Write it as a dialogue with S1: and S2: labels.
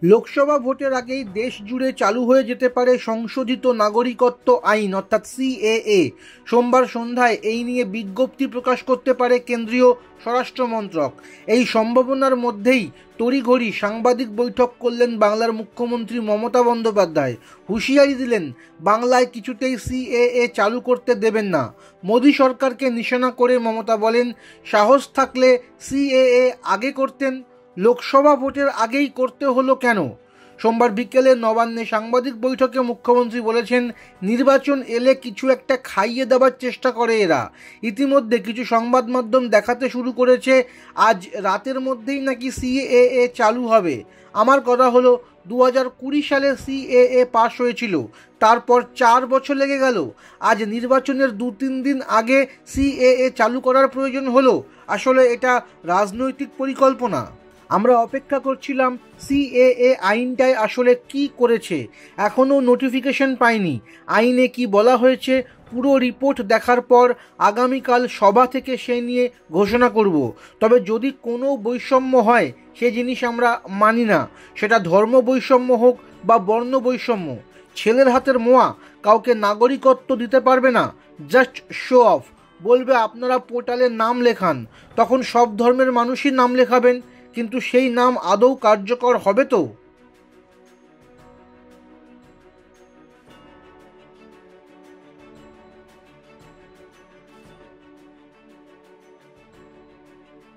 S1: লোকসভা ভোটের আগেই দেশ জুড়ে চালু হয়ে যেতে পারে সংশোধিত নাগরিকত্ব আইন অর্থাৎ সিএএ। সোমবার সন্ধ্যায় এই নিয়ে বিজ্ঞপ্তি প্রকাশ করতে পারে কেন্দ্রীয় স্বরাষ্ট্র মন্ত্রক। এই সম্ভাবনার মধ্যেই তড়িঘড়ি সাংবাদিক বৈঠক করলেন বাংলার মুখ্যমন্ত্রী মমতা বন্দ্যোপাধ্যায়। হুঁশিয়ারি দিলেন, বাংলায় কিছুতেই সিএএ চালু করতে দেবেন না। মোদী সরকারকে নিশানা করে মমতা বলেন, সাহস থাকলে সিএএ আগে করতেন, লোকসভা ভোটের আগেই করতে হলো কেন? সোমবার বিকেলে নবান্নে সাংবাদিক বৈঠকে মুখ্যমন্ত্রী বলেছেন, নির্বাচন এলে কিছু একটা খাইয়ে দেওয়ার চেষ্টা করে এরা। ইতিমধ্যে কিছু সংবাদ মাধ্যম দেখাতে শুরু করেছে আজ রাতের মধ্যেই নাকি সিএএ চালু হবে। আমার কথা হলো, 2020 সালে সিএএ পাশ হয়েছিল, তারপর 4 বছর লেগে গেল। আজ নির্বাচনের 2-3 দিন আগে সিএএ চালু করার প্রয়োজন হলো। আসলে এটা রাজনৈতিক পরিকল্পনা। আমরা অপেক্ষা করছিলাম সিএএ আইনটায় আসলে কি করেছে, এখনও নোটিফিকেশন পাইনি। আইনে কি বলা হয়েছে পুরো রিপোর্ট দেখার পর আগামীকাল সভা থেকে সে নিয়ে ঘোষণা করব। তবে যদি কোনো বৈষম্য হয়, সে জিনিস আমরা মানি না, সেটা ধর্ম বৈষম্য হোক বা বর্ণ বৈষম্য। ছেলের হাতের মোয়া কাউকে নাগরিকত্ব দিতে পারবে না, জাস্ট শো অফ। বলবে আপনারা পোর্টালে নাম লেখান, তখন সব ধর্মের মানুষই নাম লেখাবেন, কিন্তু সেই নাম আদৌ কার্যকর হবে তো?